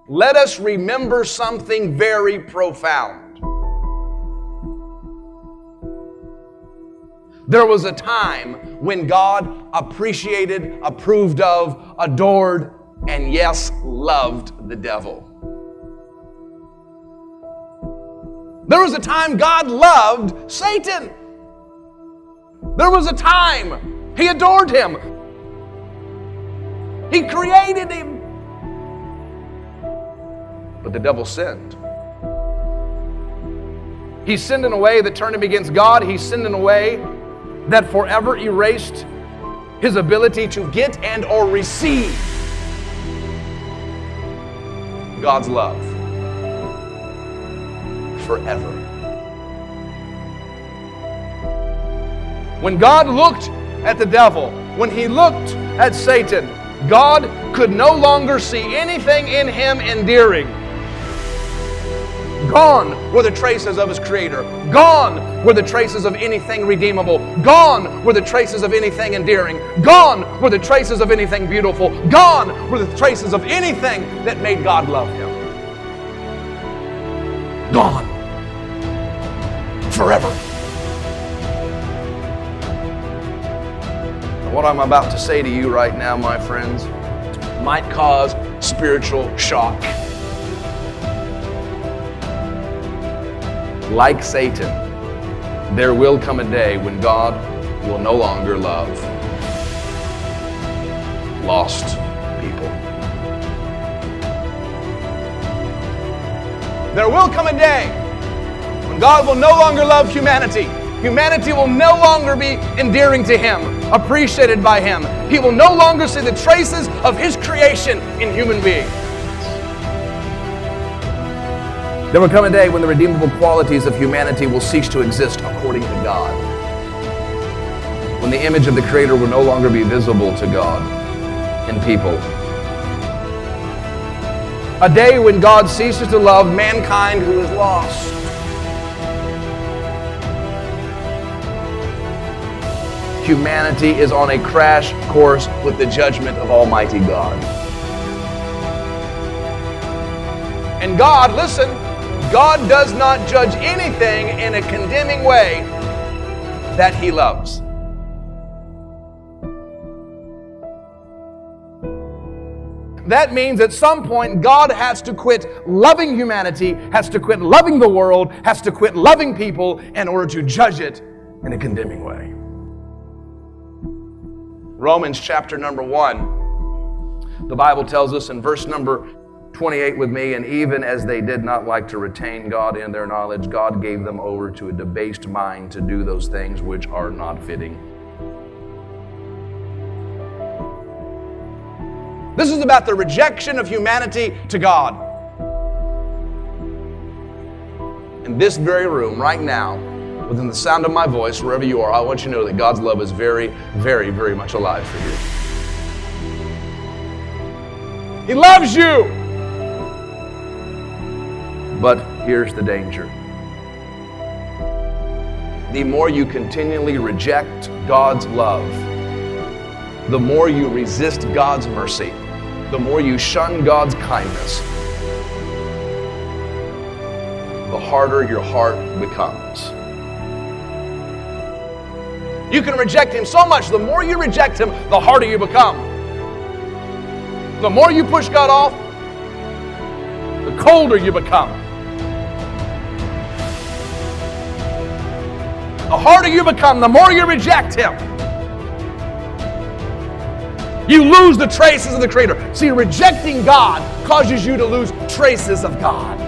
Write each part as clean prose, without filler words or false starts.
let us remember something very profound. There was a time when God appreciated, approved of, adored, and yes, loved the devil. There was a time God loved Satan. There was a time He adored him. He created him. But the devil sinned. He sinned in a way that turned him against God. He sinned in a way that forever erased his ability to get and or receive God's love. Forever. When God looked at the devil, when He looked at Satan, God could no longer see anything in him endearing. Gone were the traces of His Creator. Gone were the traces of anything redeemable. Gone were the traces of anything endearing. Gone were the traces of anything beautiful. Gone were the traces of anything that made God love him. Gone. Forever. And what I'm about to say to you right now, my friends, might cause spiritual shock. Like Satan, there will come a day when God will no longer love lost people. There will come a day when God will no longer love humanity. Humanity will no longer be endearing to Him, appreciated by Him. He will no longer see the traces of His creation in human beings. There will come a day when the redeemable qualities of humanity will cease to exist according to God. When the image of the Creator will no longer be visible to God in people. A day when God ceases to love mankind who is lost. Humanity is on a crash course with the judgment of Almighty God. And God, listen, God does not judge anything in a condemning way that He loves. That means at some point God has to quit loving humanity, has to quit loving the world, has to quit loving people in order to judge it in a condemning way. Romans chapter number 1, the Bible tells us in verse number 28 with me, and even as they did not like to retain God in their knowledge, God gave them over to a debased mind to do those things which are not fitting. This is about the rejection of humanity to God. In this very room, right now, within the sound of my voice, wherever you are, I want you to know that God's love is very, very, very much alive for you. He loves you! But here's the danger. The more you continually reject God's love, the more you resist God's mercy, the more you shun God's kindness, the harder your heart becomes. You can reject Him so much. The more you reject Him, the harder you become. The more you push God off, the colder you become. The harder you become, the more you reject Him. You lose the traces of the Creator. See, rejecting God causes you to lose traces of God.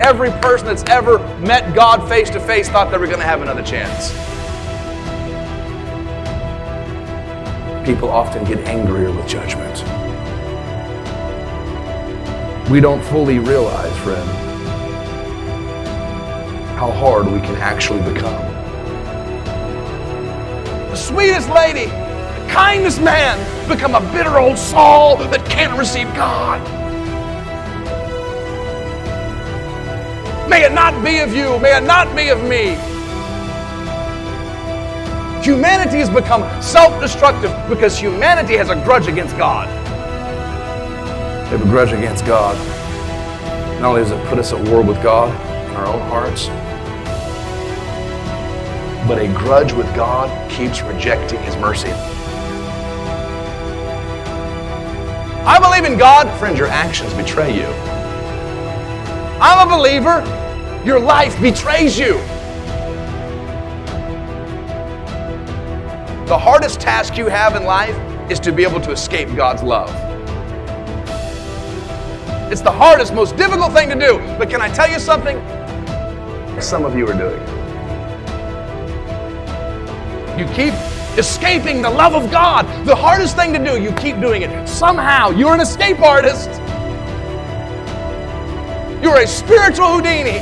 Every person that's ever met God face to face thought they were going to have another chance. People often get angrier with judgment. We don't fully realize, friend, how hard we can actually become. The sweetest lady, the kindest man, become a bitter old Saul that can't receive God. May it not be of you. May it not be of me. Humanity has become self-destructive because humanity has a grudge against God. We have a grudge against God. Not only does it put us at war with God in our own hearts, but a grudge with God keeps rejecting His mercy. I believe in God. Friends, your actions betray you. I'm a believer. Your life betrays you. The hardest task you have in life is to be able to escape God's love. It's the hardest, most difficult thing to do. But can I tell you something? Some of you are doing it. You keep escaping the love of God. The hardest thing to do, you keep doing it. Somehow, you're an escape artist. You're a spiritual Houdini.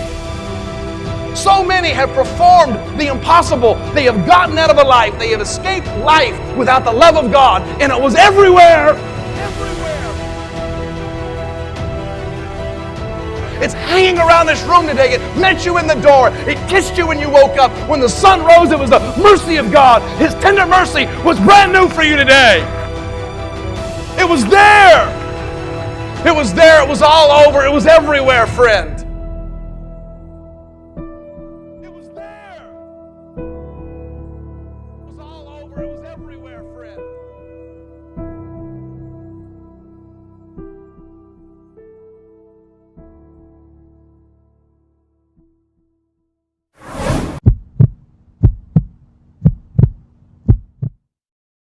So many have performed the impossible. They have gotten out of a life. They have escaped life without the love of God. And it was everywhere. It's hanging around this room today. It met you in the door. It kissed you when you woke up. When the sun rose, it was the mercy of God. His tender mercy was brand new for you today. It was there. It was there. It was all over. It was everywhere, friend.